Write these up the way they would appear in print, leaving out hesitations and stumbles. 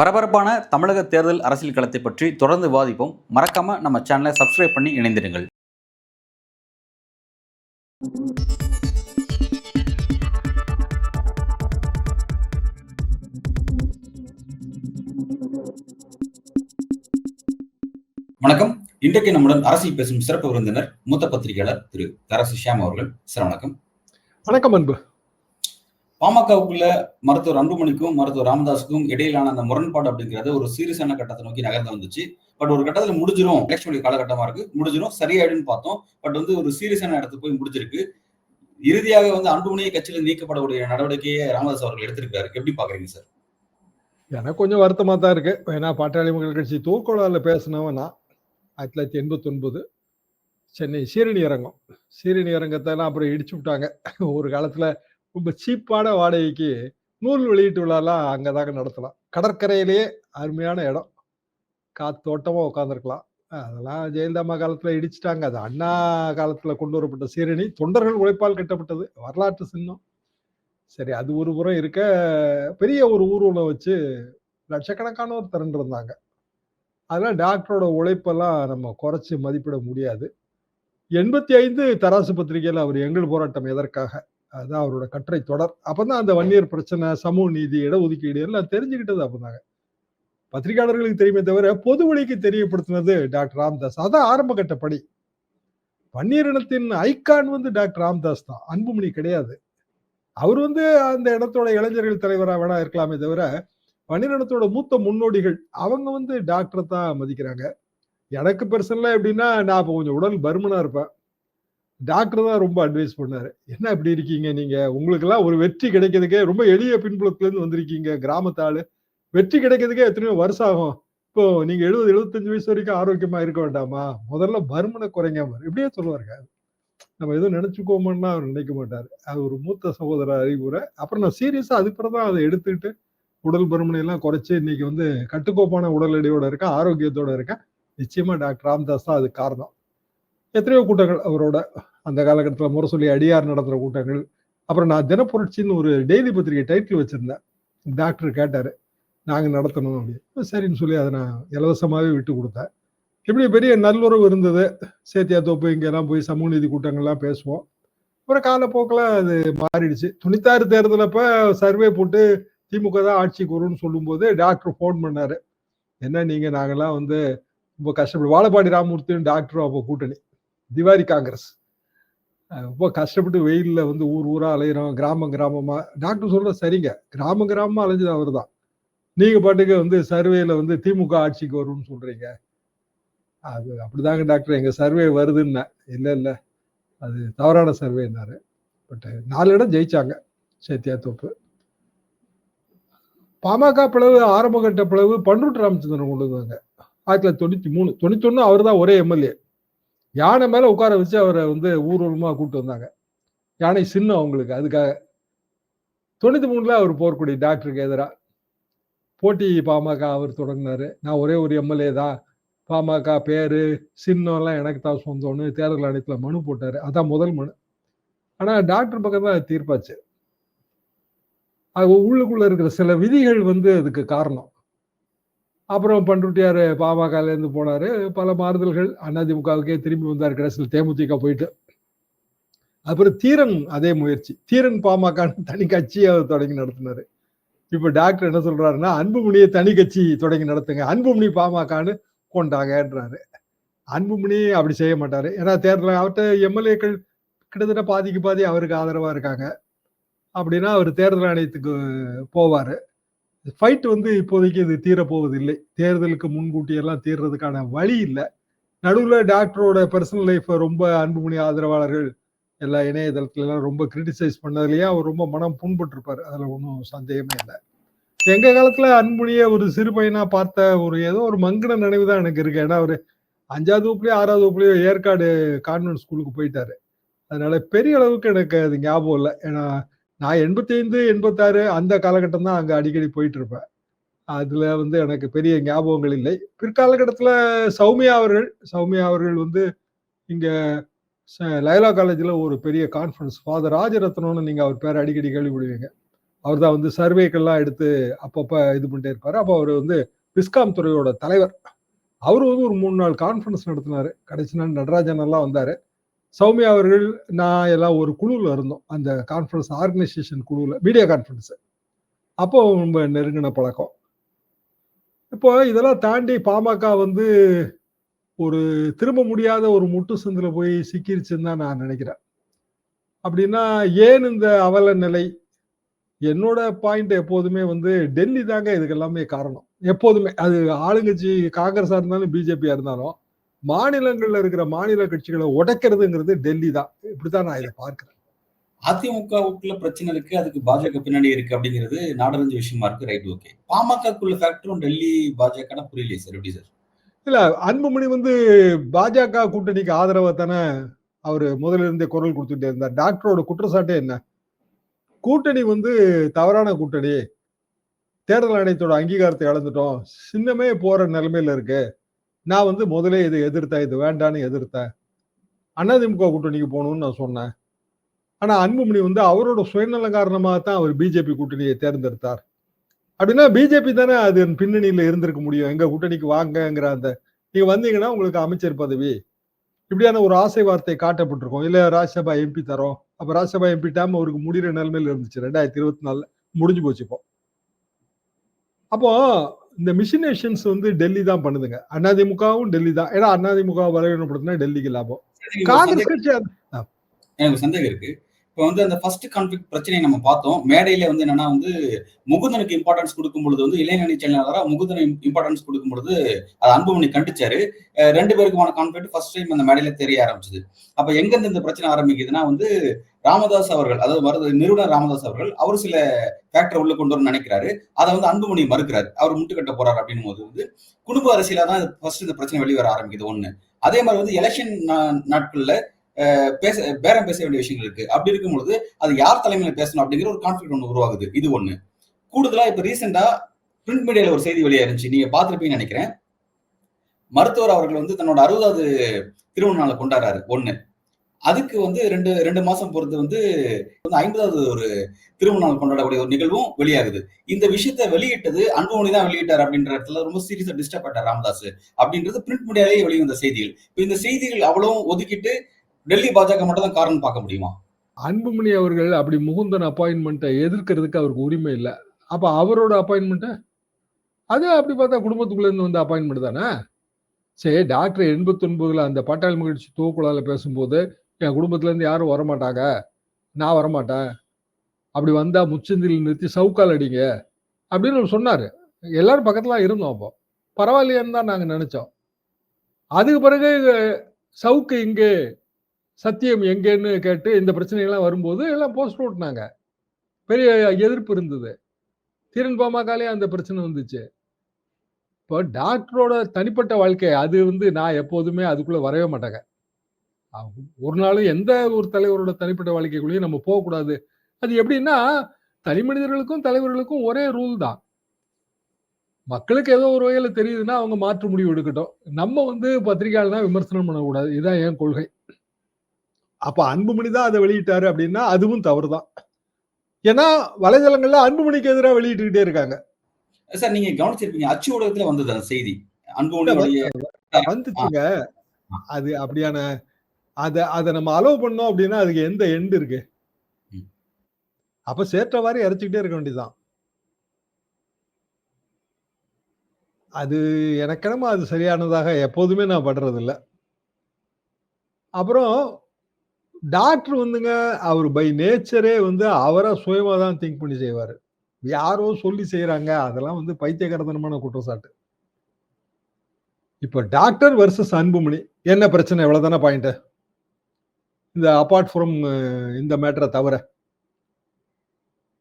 பரபரப்பான தமிழக தேர்தல் அரசியல் களத்தை பற்றி தொடர்ந்து விவாதிப்போம். மறக்காம நம்ம சேனலை சப்ஸ்கிரைப் பண்ணி இணைந்திருங்கள். வணக்கம். இன்றைக்கு நம்முடன் அரசியல் பேசும் சிறப்பு விருந்தினர் மூத்த பத்திரிகையாளர் திரு தரசு ஷியாம் அவர்கள். சார் வணக்கம். வணக்கம் அன்பு. பாமகவுக்குள்ள மருத்துவர் அன்புமணிக்கும் மருத்துவர் ராமதாஸுக்கும் இடையிலான அந்த முரண்பாடு அப்படிங்கிறது ஒரு சீரியஸான கட்டத்தை நோக்கி நகர்ந்து வந்துச்சு. பட் ஒரு கட்டத்துல முடிஞ்சிரும், எலெக்ஷன் காலகட்டமா இருக்கு, முடிஞ்சிரும், சரியாயிடுன்னு பார்த்தோம். பட் ஒரு சீரியஸான இடத்துக்கு போய் முடிஞ்சிருக்கு. இறுதியாக அன்புமணியை கட்சியில நீக்கப்படக்கூடிய நடவடிக்கையை ராமதாஸ் அவர்கள் எடுத்திருக்காரு. எப்படி பாக்குறீங்க சார்? எனக்கு கொஞ்சம் வருத்தமா தான் இருக்கு. ஏன்னா பாட்டாளி மக்கள் கட்சி தூக்கோடால பேசினவன் நான் 1989 சென்னை சீரணி அரங்கம். சீரணி அரங்கத்தெல்லாம் அப்புறம் இடிச்சு விட்டாங்க. ஒரு காலத்துல ரொம்ப சீப்பான வாடகைக்கு நூல் வெளியீட்டு விழாலாம் அங்கதாங்க நடத்தலாம். கடற்கரையிலேயே அருமையான இடம், காத்தோட்டமா உட்காந்துருக்கலாம். அதெல்லாம் ஜெயலலிதா காலத்துல இடிச்சுட்டாங்க. அது அண்ணா காலத்துல கொண்டு வரப்பட்ட சீரணி தொண்டர்கள் உழைப்பால் கட்டப்பட்டது, வரலாற்று சின்னம். சரி, அது ஒரு புறம் இருக்க, பெரிய ஒரு ஊர்வலம் வச்சு லட்சக்கணக்கானோர் திரண்டிருந்தாங்க. அதெல்லாம் டாக்டரோட உழைப்பெல்லாம் நம்ம குறைச்சு மதிப்பிட முடியாது. 85 தராசு பத்திரிகையில் அவர் எங்கள் போராட்டம் எதற்காக, அதுதான் அவரோட கட்டுரை தொடர். அப்பதான் அந்த வன்னியர் பிரச்சனை, சமூக நீதி, இடஒதுக்கீடு எல்லாம் தெரிஞ்சுக்கிட்டது அப்பதாங்க. பத்திரிகையாளர்களுக்கு தெரியுமே தவிர பொது வழிக்கு தெரியப்படுத்தினது டாக்டர் ராமதாஸ். அதான் ஆரம்ப கட்ட படி. வன்னியர் இனத்தின் ஐக்கான் டாக்டர் ராமதாஸ் தான், அன்புமணி கிடையாது. அவர் அந்த இடத்தோட இளைஞர்கள் தலைவராக வேணா இருக்கலாமே தவிர, வன்னியர் இனத்தோட மூத்த முன்னோடிகள் அவங்க டாக்டரை தான் மதிக்கிறாங்க. எனக்கு பர்சனலா எப்படின்னா, நான் இப்போ கொஞ்சம் உடல் பருமனா இருப்பேன். டாக்டர் தான் ரொம்ப அட்வைஸ் பண்ணாரு. என்ன இப்படி இருக்கீங்க நீங்க, உங்களுக்கு எல்லாம் ஒரு வெற்றி கிடைக்கிறதுக்கே, ரொம்ப எளிய பின்புலத்துல இருந்து வந்திருக்கீங்க, கிராமத்தாளு, வெற்றி கிடைக்கிறதுக்கே எத்தனையோ வருஷம் ஆகும். இப்போ நீங்க 70-75 வயசு வரைக்கும் ஆரோக்கியமா இருக்க வேண்டாமா, முதல்ல பருமனை குறைங்க, இப்படியே சொல்லுவாருங்க. நம்ம எதுவும் நினைச்சுக்கோமோன்னா அவர் நினைக்க மாட்டாரு. அது ஒரு மூத்த சகோதர அறிவுரை. அப்புறம் நான் சீரியஸா அதுக்கப்புறம் அதை எடுத்துக்கிட்டு உடல் பருமனை எல்லாம் குறைச்சு இன்னைக்கு கட்டுக்கோப்பான உடல் எடையோட இருக்கேன், ஆரோக்கியத்தோட இருக்கேன். நிச்சயமா டாக்டர் ராமதாஸ் தான் அதுக்கு காரணம். எத்தனையோ கூட்டங்கள் அவரோட அந்த காலகட்டத்தில் முரசொலி அடியார் நடத்துற கூட்டங்கள். அப்புறம் நான் தினப்புரட்சின்னு ஒரு டெய்லி பத்திரிகை டைட்டில் வச்சிருந்தேன். டாக்டர் கேட்டாரு நாங்க நடத்தணும் அப்படின்னு. சரின்னு சொல்லி அதை நான் இலவசமாவே விட்டு கொடுத்தேன். இப்படி பெரிய நல்லுறவு இருந்தது. சேத்தியா தோப்பு இங்கெல்லாம் போய் சமூக நீதி கூட்டங்கள்லாம் பேசுவோம். அப்புறம் காலப்போக்கில் அது மாறிடுச்சு. 96 தேர்தலப்ப சர்வே போட்டு திமுக தான் ஆட்சிக்கு வரும்னு சொல்லும் போது டாக்டர் போன் பண்ணாரு. என்ன நீங்க நாங்கெல்லாம் ரொம்ப கஷ்டப்பட்டு, வாழப்பாடி ராமமூர்த்தியும் டாக்டரும் அப்போ கூட்டணி, திவாரி காங்கிரஸ், ரொம்ப கஷ்டப்பட்டு வெயில்ல ஊர் ஊரா அலையிறோம், கிராமம் கிராமமா. டாக்டர் சொல்ற சரிங்க, கிராமம் கிராமமா அலைஞ்சது அவர் தான், நீங்க பாட்டுக்கு சர்வேல திமுக ஆட்சிக்கு வரும்னு சொல்றீங்க. அது அப்படிதாங்க டாக்டர், எங்க சர்வே வருதுன்னா. இல்ல அது தவறான சர்வேன்னாரு. பட் 4 இடம் ஜெயிச்சாங்க சேத்தியா தோப்பு. பாமக பிளவு, ஆரம்ப கட்ட பிளவு பண்ருட்டி ராமச்சந்திரன் கொண்டு வந்தாங்க 1993. 91 அவர் தான் ஒரே எம்எல்ஏ. யானை மேல உட்கார வச்சு அவரை ஊர்வலமா கூப்பிட்டு வந்தாங்க. யானை சின்னம் அவங்களுக்கு. அதுக்காக 93 அவர் போர்க்குடி டாக்டருக்கு எதிராக போட்டி பாமக அவர் தொடங்கினாரு. நான் ஒரே ஒரு எம்எல்ஏ தான், பாமக பேரு சின்னம் எல்லாம் எனக்கு தான் சொந்தம்னு தேர்தல் ஆணையத்துல மனு போட்டாரு. அதான் முதல் மனு. ஆனா டாக்டர் பக்கம் தான் தீர்ப்பாச்சு. அது உள்ளுக்குள்ள இருக்கிற சில விதிகள் அதுக்கு காரணம். அப்புறம் பண்ருட்டியார் பாமகல இருந்து போனாரு. பல மாறுதல்கள், அதிமுகவுக்கே திரும்பி வந்தார். கடைசியில் தேமுதிக போயிட்டு, அப்புறம் தீரன் அதே முயற்சி, தீரன் பாமக தனி கட்சி அவர் தொடங்கி நடத்தினாரு. இப்ப டாக்டர் என்ன சொல்றாருன்னா, அன்புமணியை தனி கட்சி தொடங்கி நடத்துங்க, அன்புமணி பாமகன்னு கொண்டாங்கன்றாரு. அன்புமணி அப்படி செய்ய மாட்டாரு. ஏன்னா தேர்தல் அவர்கிட்ட எம்எல்ஏக்கள் கிட்டத்தட்ட பாதிக்கு பாதி அவருக்கு ஆதரவா இருக்காங்க. அப்படின்னா அவர் தேர்தல் ஆணையத்துக்கு போவாரு. ஃபைட் இப்போதைக்கு இது தீரப்போவது இல்லை. தேர்தலுக்கு முன்கூட்டி எல்லாம் தீர்றதுக்கான வழி இல்லை. நடுவில் டாக்டரோட பர்சனல் லைஃப் ரொம்ப அன்புமணி ஆதரவாளர்கள் எல்லா இணையதளத்துல எல்லாம் ரொம்ப கிரிட்டிசைஸ் பண்ணதுலயே அவர் ரொம்ப மனம் புண்பட்டிருப்பாரு. அதுல ஒன்றும் சந்தேகமே இல்லை. எங்க காலத்துல அன்புமணியை ஒரு சிறு பையனா பார்த்த ஏதோ ஒரு மங்கின நினைவு தான் எனக்கு இருக்கு. ஏன்னா அவரு 5வது வகுப்புலயோ 6வது வகுப்புலயோ ஏற்காடு கான்வென்ட் ஸ்கூலுக்கு போயிட்டாரு. அதனால பெரிய அளவுக்கு எனக்கு அது ஞாபகம் இல்லை. ஏன்னா நான் 85, 86 அந்த காலகட்டம் தான் அங்க அடிக்கடி போயிட்டு இருப்பேன். அதுல எனக்கு பெரிய ஞாபகங்கள் இல்லை. பிற்காலகட்டத்துல சௌமியா அவர்கள் இங்க லயோலா காலேஜ்ல ஒரு பெரிய கான்ஃபரன்ஸ், ஃபாதர் ராஜரத்னம்னு நீங்க அவர் பேர் அடிக்கடி கேள்விப்படுவீங்க. அவர் தான் வந்து சர்வேக்கெல்லாம் எடுத்து அப்பப்ப இது பண்ணிட்டே இருப்பாரு. அப்போ அவர் வந்து விஸ்காம் துறையோட தலைவர். அவரு வந்து ஒரு 3 நாள் கான்ஃபரன்ஸ் நடத்தினாரு. கடைசி நாள் நடராஜன் எல்லாம் வந்தாரு. சௌமியா அவர்கள், நான் எல்லாம் ஒரு குழுவில் இருந்தோம். அந்த கான்ஃபரன்ஸ் ஆர்கனைசேஷன் குழுவில், வீடியோ கான்ஃபரன்ஸ். அப்போ ரொம்ப நெருங்கின பழக்கம். இப்போ இதெல்லாம் தாண்டி பாமக வந்து ஒரு திரும்ப முடியாத ஒரு முட்டு சந்தில போய் சிக்கிருச்சுன்னு தான் நான் நினைக்கிறேன். அப்படின்னா ஏன் இந்த அவல நிலை? என்னோட பாயிண்ட் எப்போதுமே வந்து டெல்லி தாங்க இதுக்கு எல்லாமே காரணம். எப்போதுமே அது ஆளுங்கட்சி காங்கிரஸா இருந்தாலும் பிஜேபியா இருந்தாலும் மாநிலங்கள்ல இருக்கிற மாநில கட்சிகளை உடைக்கிறதுங்கிறது டெல்லி தான். இப்படித்தான் நான் இதை பார்க்கிறேன். அதிமுகவுக்குள்ள பிரச்சனை இருக்கு, அதுக்கு பாஜக பின்னாடி இருக்கு அப்படிங்கிறது நாடறிஞ்ச விஷயமா இருக்கு. Right, okay. பாமகக்குள்ள ஃபேக்டரும் டெல்லி பாஜக புரியலையே சார், எப்படி சார்? இல்ல, அன்புமணி வந்து பாஜக கூட்டணிக்கு ஆதரவா தானே அவரு முதல்ல இருந்தே குரல் கொடுத்துட்டே இருந்தார். டாக்டரோட குற்றச்சாட்டே என்ன? கூட்டணி வந்து தவறான கூட்டணி, தேர்தல் ஆணையத்தோட அங்கீகாரத்தை இழந்துட்டோம், சின்னமே போற நிலைமையில இருக்கு, நான் வந்து முதலே இதை எதிர்த்தேன், இது வேண்டான்னு எதிர்த்தேன், அதிமுக கூட்டணிக்கு போகணும்னு நான் சொன்னேன். ஆனா அன்புமணி வந்து அவரோட சுயநல காரணமாக தான் அவர் பிஜேபி கூட்டணியை தேர்ந்தெடுத்தார். அப்படின்னா பிஜேபி தானே அது பின்னணியில இருந்திருக்க முடியும். எங்க கூட்டணிக்கு வாங்கங்கிற அந்த நீங்க வந்தீங்கன்னா உங்களுக்கு அமைச்சர் பதவி, இப்படியான ஒரு ஆசை வார்த்தை காட்டப்பட்டிருக்கும். இல்ல ராஜ்யசபா எம்பி தரோம். அப்ப ராஜ்யசபா எம்பி டேம் அவருக்கு முடிகிற நிலைமையில இருந்துச்சு. 2024 முடிஞ்சு போச்சு. இப்போ அப்போ இந்த மிஷினேஷன்ஸ் வந்து டெல்லி தான் பண்ணுதுங்க. அதிமுகவும் டெல்லி தான். ஏன்னா அதிமுக பலவீனப்படுத்தினா டெல்லிக்கு லாபம். காங்கிரஸ் கட்சி எனக்கு சந்தேகம் இருக்கு. இப்போ வந்து அந்த ஃபர்ஸ்ட் கான்ஃபிளிக்ட் பிரச்சனையை நம்ம பார்த்தோம். மேடையில வந்து என்னன்னா வந்து முகுந்தனுக்கு இம்பார்ட்டன்ஸ் கொடுக்கும் பொழுது வந்து இளைஞரணி செயலாளரா முகுந்தன் இம்பார்ட்டன்ஸ் கொடுக்கும் பொழுது அது அன்புமணி கண்டிச்சாரு. 2 பேருக்குமான கான்ஃபிளிக்ட் ஃபர்ஸ்ட் டைம் அந்த மேடையில தெரிய ஆரம்பிச்சது. அப்ப எங்க இருந்து இந்த பிரச்சனை ஆரம்பிக்குதுன்னா வந்து ராமதாஸ் அவர்கள், அதாவது நிறுவனர் ராமதாஸ் அவர்கள், அவர் சில ஃபேக்டர் உள்ள கொண்டு வரணும்னு நினைக்கிறாரு. அதை வந்து அன்புமணி மறுக்கிறாரு. அவர் முட்டுக்கட்ட போறாரு அப்படின்னு போது வந்து குடும்ப அரசியலா தான் ஃபர்ஸ்ட் இந்த பிரச்சனை வெளியே வர ஆரம்பிக்குது ஒண்ணு. அதே மாதிரி வந்து எலெக்ஷன் நாட்கள்ல பேரம் பேச வேண்டிய விஷயங்கள் இருக்கு. அப்படி இருக்கும் பொழுது அது யார் தலைமையில பேசணும் அப்படிங்கிற ஒரு கான்ஃபிளிக்ட் ஒன்று உருவாகுது. இது ஒண்ணு. கூடுதலா இப்ப ரீசெண்டா பிரிண்ட் மீடியால ஒரு செய்தி வெளியா இருந்துச்சு, நீங்க பார்த்திருப்பீங்கன்னு நினைக்கிறேன். மருத்துவர் அவர்கள் வந்து தன்னோட 60வது திருமண நாளை கொண்டாடுறாரு ஒண்ணு. அதுக்கு வந்து ரெண்டு மாசம் பொறுத்து வந்து 50வது ஒரு திருமண நாள் கொண்டாடக்கூடிய ஒரு நிகழ்வும் வெளியாகுது. இந்த விஷயத்த வெளியிட்டது அன்புமணி தான் வெளியிட்டார் அப்படின்ற இடத்துல ரொம்ப சீரியஸா டிஸ்டர்ப் ஆயிட்டார் ராமதாஸ் அப்படின்றது பிரிண்ட் மீடியாலேயே வெளிவந்த செய்திகள். இப்ப இந்த செய்திகள் அவ்வளவும் ஒதுக்கிட்டு டெல்லி பாஜக மட்டும் தான் காரணம் பார்க்க முடியுமா? அன்புமணி அவர்கள் அப்படி முகுந்தன் அப்பாயின்மெண்ட்டை எதிர்க்கிறதுக்கு அவருக்கு உரிமை இல்லை. அப்ப அவரோட அப்பாயின்மெண்ட்டை அது அப்படி பார்த்தா குடும்பத்துக்குள்ள இருந்து வந்த அப்பாயின்மெண்ட் தானே. சரி, டாக்டர் 89ல அந்த பாட்டாளி மகிழ்ச்சி தூக்குழால பேசும்போது என் குடும்பத்துல இருந்து யாரும் வரமாட்டாங்க, நான் வரமாட்டேன், அப்படி வந்தா முச்சந்தில் நிறுத்தி சவுக்கால் அடிங்க அப்படின்னு சொன்னாரு. எல்லாரும் பக்கத்துல இருந்தோம். அப்போ பரவாயில்லையன்னு தான் நாங்க நினைச்சோம். அதுக்கு பிறகு சவுக்கு இங்கே சத்தியம் எங்கேன்னு கேட்டு இந்த பிரச்சனைகள்லாம் வரும்போது எல்லாம் போஸ்ட் ஓட்டினாங்க. பெரிய எதிர்ப்பு இருந்தது. தீரன் பாமகலே அந்த பிரச்சனை வந்துச்சு. இப்போ டாக்டரோட தனிப்பட்ட வாழ்க்கை அது வந்து நான் எப்போதுமே அதுக்குள்ள வரவே மாட்டாங்க. ஒரு நாளும் எந்த ஒரு தலைவரோட தனிப்பட்ட வாழ்க்கைக்குள்ளேயும் நம்ம போகக்கூடாது. அது எப்படின்னா தனி மனிதர்களுக்கும் தலைவர்களுக்கும் ஒரே ரூல் தான். மக்களுக்கு ஏதோ ஒரு வகையில தெரியுதுன்னா அவங்க மாற்று முடிவு எடுக்கட்டும். நம்ம வந்து பத்திரிகையாளர்னா விமர்சனம் பண்ணக்கூடாது. இதுதான் என் கொள்கை. அப்ப அன்புமணி தான் அதை வெளியிட்டாரு அப்படின்னா அதுவும் தவறுதான். ஏன்னா வலைதளங்கள்ல அன்புமணிக்கு எதிராக வெளியிட்டுக்கிட்டே இருக்காங்க. சார், நீங்க கவனிச்சிருப்பீங்க, அச்சு ஊடகத்துல வந்தது அந்த செய்தி அன்புமணியுடைய வந்துச்சுங்க. அது அப்படியான அதை நம்ம அலோவ் பண்ணோம் அப்படின்னா அதுக்கு எந்த எண்ட் இருக்கு? அப்ப சேர்த்த மாதிரி இறைச்சிக்கிட்டே இருக்க வேண்டியதுதான். அது எனக்கெனமா அது சரியானதாக எப்போதுமே நான் படுறது இல்லை. அப்புறம் டாக்டர் வந்துங்க அவர் பை நேச்சரே வந்து அவரா சுயமா தான் திங்க் பண்ணி செய்வாரு. யாரோ சொல்லி செய்யறாங்க, அதெல்லாம் வந்து பைத்தியகாரத்தனமான குற்றச்சாட்டு. இப்ப டாக்டர் வர்சஸ் அன்புமணி என்ன பிரச்சனை? எவ்வளவுதானே பாயிண்ட். இந்த அபார்ட் ஃப்ரம் இந்த மேட்டரை தவிர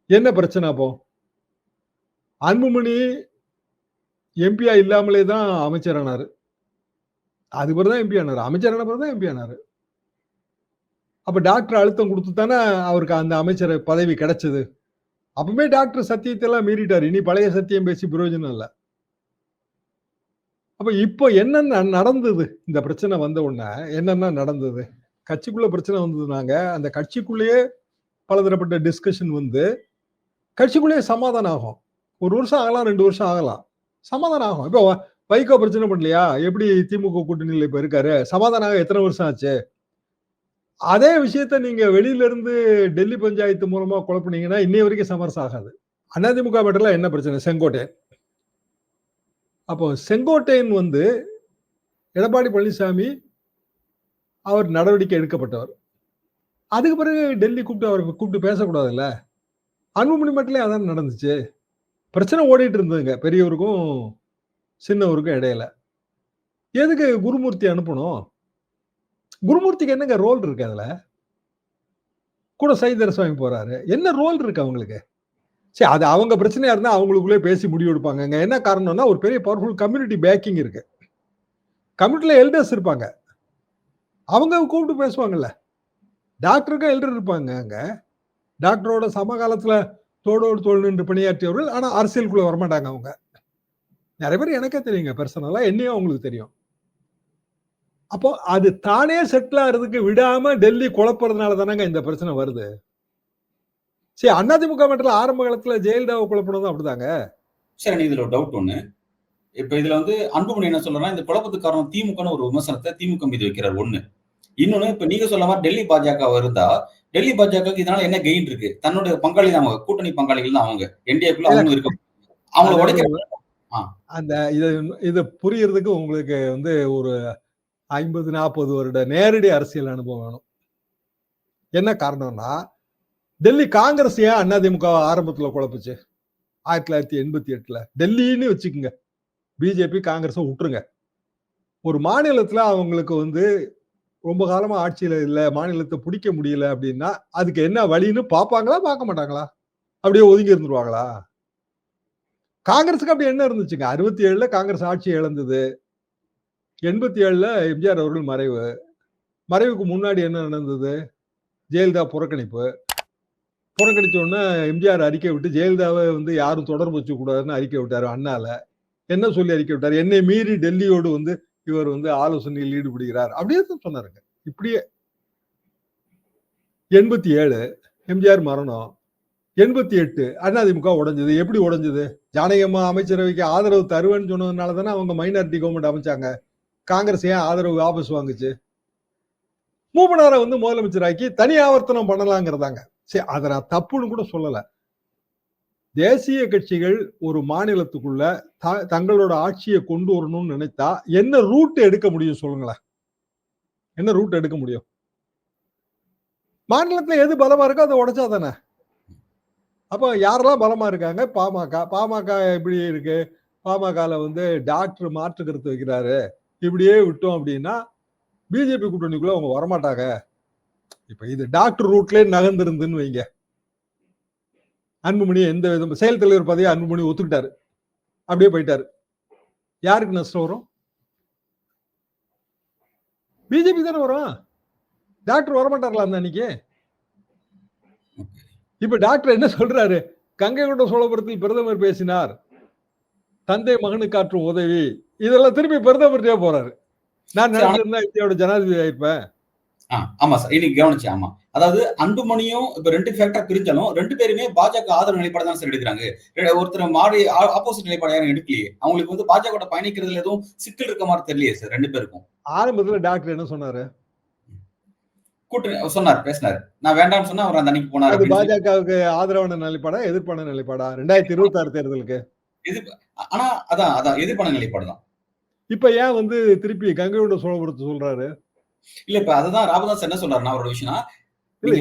என்ன பிரச்சனை? அப்போ அன்புமணி எம்பியா இல்லாமலே தான் அமைச்சர் ஆனாரு. அது பிறகுதான் எம்பி ஆனாரு. அமைச்சர் ஆன பிறகுதான் எம்பி ஆனாரு. அப்ப டாக்டர் அழுத்தம் கொடுத்து தானே அவருக்கு அந்த அமைச்சர் பதவி கிடைச்சது. அப்பவுமே டாக்டர் சத்தியத்தை எல்லாம் மீறிட்டாரு. இனி பழைய சத்தியம் பேசி பிரயோஜனம் இல்லை. அப்ப இப்போ என்ன நடந்தது? இந்த பிரச்சனை வந்த உடனே என்னென்ன நடந்தது? கட்சிக்குள்ள பிரச்சனை வந்ததுனாங்க அந்த கட்சிக்குள்ளேயே பலதரப்பட்ட டிஸ்கஷன் வந்து கட்சிக்குள்ளேயே சமாதானம் ஆகும். 1 வருஷம் ஆகலாம், 2 வருஷம் ஆகலாம். சமாதானம் ஆகும். இப்போ வைகோ பிரச்சனை பண்ணலையா? எப்படி திமுக கூட்டணியில இப்ப இருக்காரு? சமாதானம் ஆக எத்தனை வருஷம் ஆச்சு? அதே விஷயத்த நீங்க வெளியில இருந்து டெல்லி பஞ்சாயத்து மூலமா குழப்புனீங்கன்னா, இன்னைய வரைக்கும் சமரசம் ஆகாது. அதிமுக மேட்டர்ல என்ன பிரச்சனை? செங்கோட்டையன். அப்போ செங்கோட்டையன் வந்து எடப்பாடி பழனிசாமி அவர் நடவடிக்கை எடுக்கப்பட்டவர். அதுக்கு பிறகு டெல்லி கூப்பிட்டு அவருக்கு கூப்பிட்டு பேசக்கூடாதுல்ல. அன்புமணி மட்டும் அதான் நடந்துச்சு. பிரச்சனை ஓடிட்டு இருந்ததுங்க பெரியவருக்கும் சின்னவருக்கும் இடையில. எதுக்கு குருமூர்த்தி அனுப்பணும்? குருமூர்த்திக்கு என்னங்க ரோல் இருக்கு அதுல? கூட சைதரசுவாமி போறாரு. என்ன ரோல் இருக்கு அவங்களுக்கு? சரி, அது அவங்க பிரச்சனையா இருந்தா அவங்களுக்குள்ளே பேசி முடிவு எடுப்பாங்க. என்ன காரணம்னா ஒரு பெரிய பவர்ஃபுல் கம்யூனிட்டி பேக்கிங் இருக்கு. கம்யூனிட்டில எல்டர்ஸ் இருப்பாங்க. அவங்க கூப்பிட்டு பேசுவாங்கல்ல. டாக்டருக்கு எல்டர் இருப்பாங்க அங்க. டாக்டரோட சமகாலத்துல தோளோடு தோள் நின்று பணியாற்றியவர்கள். ஆனா அரசியலுக்குள்ள வரமாட்டாங்க அவங்க. நிறைய பேர் எனக்கே தெரியுங்க பர்சனலா. என்னையும் அவங்களுக்கு தெரியும். அப்போ அது தானே செட்டில் ஆகிறதுக்கு விடாம டெல்லி குழப்பறதுனால தானங்க இந்த பிரச்சனை வருது. சரி, அதிமுக மேட்டர்ல ஆரம்ப காலத்துல ஜெயலலிதாவை குழப்பினதும் அப்படிதாங்க. சரி, இதுல ஒரு டவுட் ஒண்ணு. இப்ப இதுல வந்து அன்புமணி என்ன சொல்றாருன்னா, இந்த குழப்பத்துக்கு காரணம் திமுகன்னு ஒரு விமர்சனத்தை திமுக மீது வைக்கிறார் ஒண்ணு. இன்னொன்னு, இப்ப நீங்க சொல்ல மாதிரி டெல்லி பாஜக இருந்தா, டெல்லி பாஜகவுக்கு இதனால என்ன கெயின் இருக்கு? தன்னுடைய பங்காளி தான் அவங்க, கூட்டணி பங்காளிகள் தான் அவங்க. என்டிஏக்குள்ள அவங்க இருக்க அவங்கள உடைக்கிற அந்த இது புரியறதுக்கு உங்களுக்கு வந்து ஒரு 50-40 வருட நேரடி அரசியல் அனுபவம் வேணும். என்ன காரணம்னா, டெல்லி காங்கிரஸ் ஏன் அதிமுக ஆரம்பத்துல குழப்புச்சு 1988ல? டெல்லின்னு வச்சுக்கோங்க, பிஜேபி காங்கிரஸை விட்டுருங்க. ஒரு மாநிலத்துல அவங்களுக்கு வந்து ரொம்ப காலமா ஆட்சியில இல்ல, மாநிலத்தை பிடிக்க முடியல அப்படின்னா அதுக்கு என்ன வழின்னு பார்ப்பாங்களா, பார்க்க மாட்டாங்களா? அப்படியே ஒதுங்கி இருந்துருவாங்களா? காங்கிரஸுக்கு அப்படி என்ன இருந்துச்சுங்க? 67ல காங்கிரஸ் ஆட்சி இழந்தது. 87ல எம்ஜிஆர் அவர்கள் மறைவு. மறைவுக்கு முன்னாடி என்ன நடந்தது? ஜெயலலிதா புறக்கணிப்பு. புறக்கணிச்ச உடனே எம்ஜிஆர் அறிக்கை விட்டு ஜெயலலிதாவை வந்து யாரும் தொடர்பு வச்சுக்க கூடாதுன்னு அறிக்கை விட்டாரு அண்ணால. என்ன சொல்லி அறிக்கை விட்டாரு? என்னை மீறி டெல்லியோடு வந்து இவர் வந்து ஆலோசனையில் ஈடுபடுகிறார். அப்படியே தான் சொன்னாருங்க. இப்படியே 87 எம்ஜிஆர் மரணம். 88 அதிமுக உடைஞ்சது. எப்படி உடைஞ்சது? ஜானகி அம்மா அமைச்சரவைக்கு ஆதரவு தருவேன்னு சொன்னதுனால தானே அவங்க மைனாரிட்டி கவர்மெண்ட் அமைச்சாங்க. காங்கிரஸ் ஏன் ஆதரவு வாபஸ் வாங்குச்சு? மூப்பனாரை வந்து முதலமைச்சராக்கி தனி ஆவர்த்தனம் பண்ணலாங்கிறதாங்க. சரி, அதை நான் தப்புன்னு கூட சொல்லல. தேசிய கட்சிகள் ஒரு மாநிலத்துக்குள்ள தங்களோட ஆட்சியை கொண்டு வரணும்னு நினைத்தா என்ன ரூட் எடுக்க முடியும் சொல்லுங்களேன்? என்ன ரூட் எடுக்க முடியும்? மாநிலத்துல எது பலமா இருக்கோ அதை உடைச்சா தானே. அப்ப யாரெல்லாம் பலமா இருக்காங்க? பாமக எப்படி இருக்கு? பாமகல வந்து டாக்டர் மாற்று கருத்து வைக்கிறாரு. இப்படியே விட்டோம் அப்படின்னா பிஜேபி கூட்டணிக்குள்ள அவங்க வரமாட்டாங்க. இப்ப இது டாக்டர் ரூட்லயே நகர்ந்திருந்துன்னு வைங்க. அன்புமணி எந்த விதம் செயல் தலைவர் பதவியை அன்புமணி ஒத்துக்கிட்டாரு, அப்படியே போயிட்டாரு. யாருக்கு நஷ்டம் வரும்? பிஜேபி தானே வரும். டாக்டர் வரமாட்டார்களா அந்த அன்னைக்கு? இப்ப டாக்டர் என்ன சொல்றாரு? கங்கை கொண்ட சோழபுரத்தில் பிரதமர் பேசினார், தந்தை மகனுக்கு ஆற்றும் உதவி, இதெல்லாம் திருப்பி பிரதமர்கிட்டே போறாரு. நான் நினைச்சிருந்தா இந்தியாவோட ஜனாதிபதி ஆயிருப்பேன். ஆமா சார், இன்னைக்கு கவனிச்சு. ஆமா, அதாவது அன்புமணியும் இப்ப 2 ஃபேக்டரா பிரிஞ்சாலும் 2 பேருமே பாஜக ஆதரவு நிலைப்பாடு தான் சார் எடுக்கிறாங்க. ஒருத்தர் மாறி ஆப்போசிட் நிலைப்பாடு யாரும் எடுக்கலையே. அவங்களுக்கு வந்து பாஜக பயணிக்கிறதுல எதுவும் சிக்கல் இருக்க மாதிரி தெரியலையே சார் 2 பேருக்கும். ஆரம்பத்துல டாக்டர் என்ன சொன்னாரு? கூட்டணி சொன்னார், பேசினாரு. நான் வேண்டாம்னு சொன்னா அவர் அந்த அன்னைக்கு போனார். அது பாஜகவுக்கு ஆதரவான நிலைப்பாடா எதிர்ப்பான நிலைப்பாடா 2026 தேர்தலுக்கு? ஆனா அதான் எதிர்ப்பான நிலைப்பாடு தான். இப்ப ஏன் வந்து திருப்பி கங்கை கொண்ட சோழபுரத்தை சொல்றாரு? இல்ல, இப்ப அதுதான் ராமதாஸ் என்ன சொல்றாருன்னா அவரோட விஷயம்.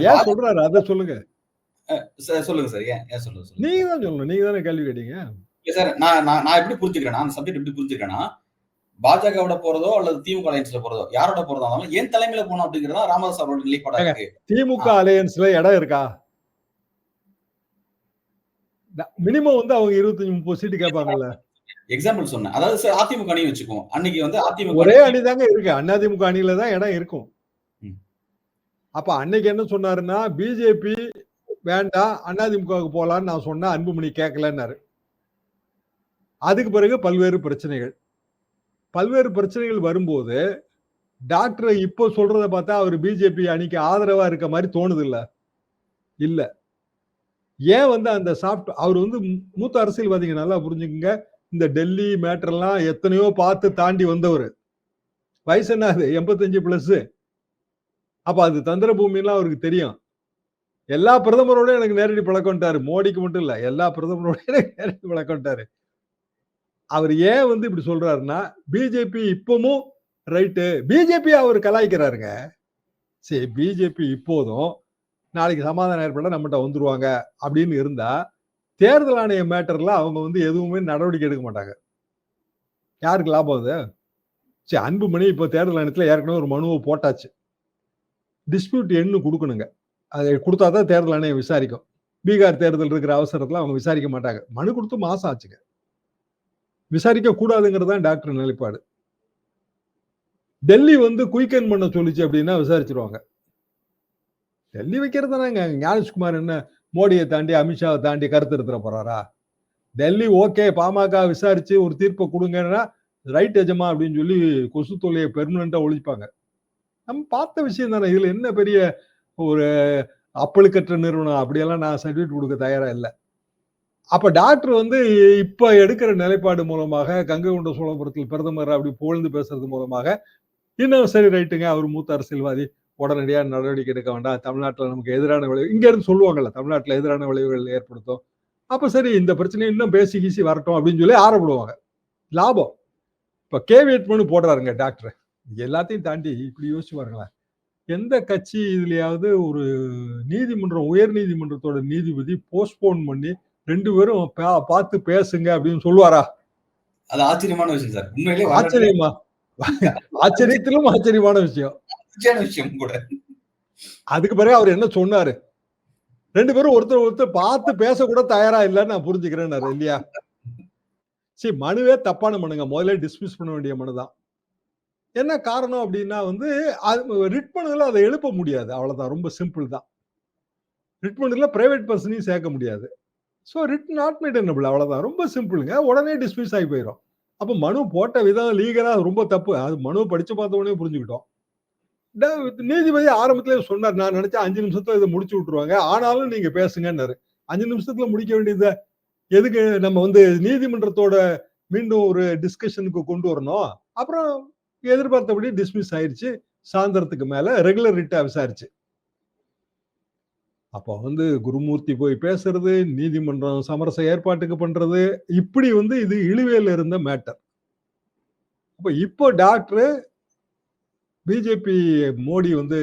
ஏன் சொல்றாரு அதை சொல்லுங்க. சொல்லுங்க சார். ஏன் சொல்லுங்க? நீங்க தான் சொல்லணும். நீங்க தானே கேள்வி கேட்டீங்க. இல்ல சார், நான் எப்படி புரிஞ்சுக்கிறேன்னா, அந்த சப்ஜெக்ட் எப்படி புரிஞ்சுக்கிறேன்னா, பாஜகவோட போறதோ அல்லது திமுக அலையன்ஸ்ல போறதோ யாரோட போறதாலும் என் தலைமையில போனோம் அப்படிங்கறதா ராமதாஸ் அவரோட நிலைப்பாடா இருக்கு. திமுக அலையன்ஸ்ல இடம் இருக்கா? மினிமம் வந்து அவங்க 25-30 சீட்டு கேட்பாங்கல்ல. எக்ஸாம்பிள் சொன்னேன். அதாவது அதிமுக அணி வச்சுக்குவோம். அன்னைக்கு வந்து அதிமுக ஒரே அணி தாங்க இருக்கு. அதிமுக அணியில தான் இடம் இருக்கும். அப்ப அன்னைக்கு என்ன சொன்னாருன்னா, பிஜேபி வேண்டாம் அதிமுகவுக்கு போலான்னு நான் சொன்னா அன்புமணி கேட்கலன்னாரு. அதுக்கு பிறகு பல்வேறு பிரச்சனைகள் வரும்போது டாக்டர் இப்போ சொல்றத பார்த்தா அவர் பிஜேபி அணிக்கு ஆதரவா இருக்க மாதிரி தோணுது இல்ல? ஏன் வந்து அந்த சாஃப்ட் அவர் வந்து மூத்த அரசியல்வாதிங்க நல்லா புரிஞ்சுக்குங்க. இந்த டெல்லி மேட்டர் எல்லாம் எத்தனையோ பார்த்து தாண்டி வந்தவர். வயசு என்ன அது 85 பிளஸ். அப்ப அது தந்திர பூமிலாம் அவருக்கு தெரியும். எல்லா பிரதமரோட எனக்கு நேரடி பழக்கம்ட்டாரு. மோடிக்கு மட்டும் இல்ல, எல்லா பிரதமரோட எனக்கு நேரடி பழக்கம்ட்டாரு. அவர் ஏன் வந்து இப்படி சொல்றாருன்னா, பிஜேபி இப்பவும் ரைட்டு. பிஜேபி அவர் கலாய்க்கிறாருங்க. சரி, பிஜேபி இப்போதும் நாளைக்கு சமாதானம் ஏற்பட நம்மகிட்ட வந்துருவாங்க அப்படின்னு இருந்தா, தேர்தல் ஆணைய மேட்டர்ல அவங்க வந்து எதுவுமே நடவடிக்கை எடுக்க மாட்டாங்க. யாருக்கு லாபம் அது? சரி, அன்புமணி இப்ப தேர்தல் ஆணையத்துல ஏற்கனவே ஒரு மனுவை போட்டாச்சு. டிஸ்பியூட் எண்ணு கொடுக்கணுங்க. அதை கொடுத்தா தான் தேர்தல் ஆணையம் விசாரிக்கும். பீகார் தேர்தல் இருக்கிற அவசரத்துல அவங்க விசாரிக்க மாட்டாங்க. மனு கொடுத்து மாசம் ஆச்சுங்க. விசாரிக்க கூடாதுங்கிறது தான் டாக்டர் நிலைப்பாடு. டெல்லி வந்து குயிக்கன் பண்ண சொல்லிச்சு அப்படின்னா விசாரிச்சிருவாங்க. டெல்லி வைக்கிறது தானேங்க. ஞானேஷ்குமார் என்ன மோடியை தாண்டி அமித்ஷாவை தாண்டி கருத்து எடுத்துட போறாரா? டெல்லி ஓகே, பாமக விசாரிச்சு ஒரு தீர்ப்பை கொடுங்கன்னா ரைட் எஜமா அப்படின்னு சொல்லி கொசு தொல்லையை பெர்மனண்டா ஒழிப்பாங்க. நம்ம பார்த்த விஷயம் தானே. இதுல என்ன பெரிய ஒரு அப்பழுக்கற்ற நிறுவனம் அப்படியெல்லாம் நான் சர்டிபிகேட் கொடுக்க தயாரா இல்லை. அப்ப டாக்டர் வந்து இப்ப எடுக்கிற நிலைப்பாடு மூலமாக கங்கை கொண்ட சோழபுரத்தில் பிரதமர் அப்படி புகழ்ந்து பேசுறது மூலமாக இன்னும் சரி ரைட்டுங்க, அவர் மூத்த அரசியல்வாதி, உடனடியா நடவடிக்கை எடுக்க வேண்டாம், தமிழ்நாட்டில் நமக்கு எதிரான விளைவு இங்க இருந்து சொல்லுவாங்கல்ல, தமிழ்நாட்டில் எதிரான விளைவுகள் ஏற்படுத்தும், அப்ப சரி இந்த பிரச்சனையை இன்னும் பேசி கீசி வரட்டும் அப்படின்னு சொல்லி ஆரம்பிடுவாங்க. லாபம். இப்ப கேவியட் மனு போடுறாருங்க டாக்டர். எல்லாத்தையும் தாண்டி இப்படி யோசிச்சு பாருங்களேன். எந்த கட்சி இதுலயாவது ஒரு நீதிமன்றம், உயர் நீதிமன்றத்தோட நீதிபதி போஸ்ட்போன் பண்ணி 2 பேரும் பார்த்து பேசுங்க அப்படின்னு சொல்லுவாரா? அது ஆச்சரியமான விஷயம் சார். உண்மையிலே ஆச்சரியமா? ஆச்சரியத்திலும் ஆச்சரியமான விஷயம். விஷயம் கூட. அதுக்கு பிறகு அவர் என்ன சொன்னாரு? 2 பேரும் ஒருத்தர் பார்த்து பேச கூட தயாரா இல்லன்னு நான் புரிஞ்சுக்கிறேன் இல்லையா? சரி, மனுவே தப்பான மனுங்க. முதல்ல டிஸ்மிஸ் பண்ண வேண்டிய மனுதான். என்ன காரணம் அப்படின்னா வந்து ரிட் மனுல அதை எழுப்ப முடியாது. அவ்வளவுதான். ரொம்ப சிம்பிள் தான். ரிட் மனுல பிரைவேட் பர்சனையும் சேர்க்க முடியாது. ஸோ ரிட் நாட் மெயின்டெனபிள், அவ்வளவுதான். ரொம்ப சிம்பிளுங்க. உடனே டிஸ்மிஸ் ஆகி போயிடும். அப்ப மனு போட்ட விதம் லீகலா ரொம்ப தப்பு. அது மனு படிச்சு பார்த்த உடனே புரிஞ்சுக்கிட்டோம். நீதிபதி ஆரம்பத்திலே சொன்னார், நான் நினைச்சேன் 5 நிமிஷத்துல இதை முடிச்சு விட்டுருவாங்க, ஆனாலும் நீங்க பேசுங்கன்னாரு. 5 நிமிஷத்துல முடிக்க வேண்டியது எதுக்கு நம்ம வந்து நீதிமன்றத்தோட மீண்டும் ஒரு டிஸ்கஷனுக்கு கொண்டு வரணும். அப்புறம் எதிர்பார்த்தபடி டிஸ்மிஸ் ஆயிடுச்சு. சாயந்தரத்துக்கு மேல ரெகுலர் ரிட்டா விசாரிச்சு. அப்ப வந்து குருமூர்த்தி போய் பேசுறது, நீதிமன்றம் சமரச ஏற்பாட்டுக்கு பண்றது, இப்படி வந்து இது இழுவையில இருந்த மேட்டர். அப்ப இப்போ டாக்டர் பிஜேபி மோடி வந்து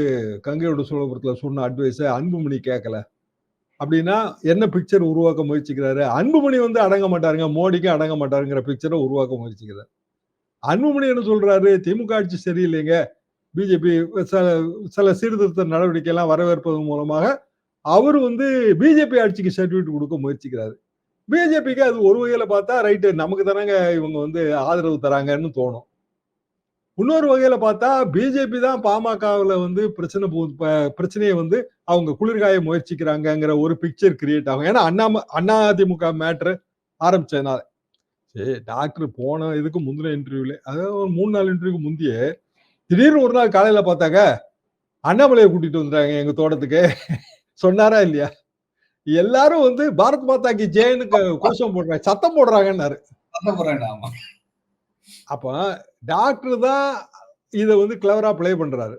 கங்கையோட சோழபுரத்துல சொன்ன அட்வைஸ அன்புமணி கேட்கல அப்படின்னா என்ன பிக்சர் உருவாக்க முயற்சிக்கிறாரு? அன்புமணி வந்து அடங்க மாட்டாருங்க, மோடிக்கு அடங்க மாட்டாருங்கிற பிக்சரை உருவாக்க முயற்சிக்கிறார். அன்புமணி என்ன சொல்றாரு? திமுக ஆட்சி சரியில்லைங்க, பிஜேபி சில சீர்திருத்த நடவடிக்கை எல்லாம் வரவேற்பதன் மூலமாக அவர் வந்து பிஜேபி ஆட்சிக்கு சர்டிபிகேட் கொடுக்க முயற்சிக்கிறாரு. பிஜேபிக்கு அது ஒரு வகையில பார்த்தா ரைட்டு, நமக்கு தானங்க இவங்க வந்து ஆதரவு தராங்கன்னு தோணும். இன்னொரு வகையில பார்த்தா பிஜேபி தான் பாமகவில் வந்து பிரச்சனையை வந்து அவங்க குளிர்காய முயற்சிக்கிறாங்கிற ஒரு பிக்சர் கிரியேட் ஆகும். ஏன்னா அண்ணா அதிமுக மேட்ரு ஆரம்பிச்சதுனால. சரி, டாக்டர் போன இதுக்கு முந்தின இன்டர்வியூல, அதாவது ஒரு 3-4 இன்டர்வியூக்கு முந்தைய திடீர்னு ஒரு நாள் காலையில பார்த்தாங்க அண்ணாமலையை கூட்டிட்டு வந்துட்டாங்க எங்க தோட்டத்துக்கு. சொன்னாரா இல்லையா? எல்லாரும் வந்து பாரத் மாதா கி ஜெயன்னு கோஷம் போடுறாங்க, சத்தம் போடுறாங்கன்னாரு. அப்ப டாக்டர் தான் இத வந்து கிளவரா பிளே பண்றாரு.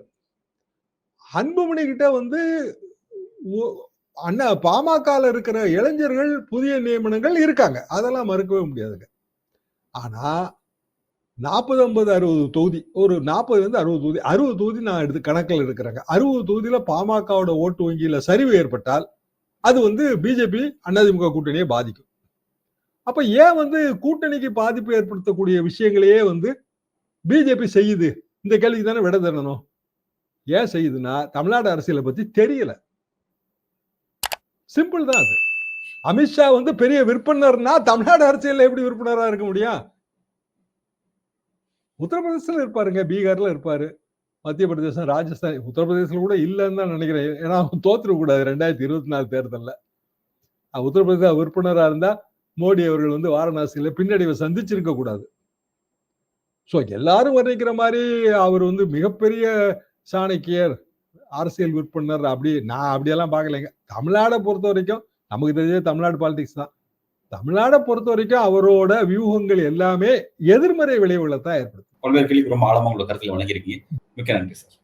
அன்புமணி கிட்ட வந்து அண்ணா பாமகல இருக்கிற இளைஞர்கள் புதிய நியமனங்கள் இருக்காங்க, அதெல்லாம் மறுக்கவே முடியாதுங்க. ஆனா 40-50-60 தொகுதி, ஒரு 40-60 தொகுதி, 60 தொகுதி நான் எடுத்து கணக்கில் எடுக்கிறேங்க. 60 தொகுதியில பாமகவோட ஓட்டு வங்கியில சரிவு ஏற்பட்டால் அது வந்து பிஜேபி அதிமுக கூட்டணியை பாதிக்கும். அப்ப ஏன் வந்து கூட்டணிக்கு பாதிப்பு ஏற்படுத்தக்கூடிய விஷயங்களையே வந்து பிஜேபி செய்யுது? இந்த கேள்விக்கு தானே விட தரணும். ஏன் செய்யுதுன்னா தமிழ்நாடு அரசியலை பத்தி தெரியல. சிம்பிள் தான் அது. அமித்ஷா வந்து பெரிய விற்பனர்னா தமிழ்நாடு அரசியல் எப்படி விற்பனரா இருக்க முடியும்? உத்தரப்பிரதேசத்துல இருப்பாருங்க, பீகார்ல இருப்பாரு, மத்திய பிரதேசம், ராஜஸ்தான், உத்தரப்பிரதேசத்துல கூட இல்லைன்னு தான் நினைக்கிறேன். ஏன்னா தோத்துட கூடாது 2024 தேர்தலில். உத்தரப்பிரதேச விற்பனரா இருந்தா மோடி அவர்கள் வந்து வாரணாசியில பின்னடைவை சந்திச்சிருக்க கூடாது. ஸோ எல்லாரும் வர்ணிக்கிற மாதிரி அவர் வந்து மிகப்பெரிய சாணக்கியர், அரசியல் விற்பனர், அப்படி நான் அப்படியெல்லாம் பார்க்கலைங்க. தமிழ்நாடை பொறுத்த வரைக்கும் நமக்கு தெரிஞ்ச தமிழ்நாடு பாலிடிக்ஸ் தான். தமிழ்நாடை பொறுத்த வரைக்கும் அவரோட வியூகங்கள் எல்லாமே எதிர்மறை விளைவுகளை தான் ஏற்படுத்தும். பல்வேறு கேள்விக்கு ரொம்ப ஆழமா உங்களை கருத்துல வணங்கியிருக்கீங்க. மிக்க நன்றி சார்.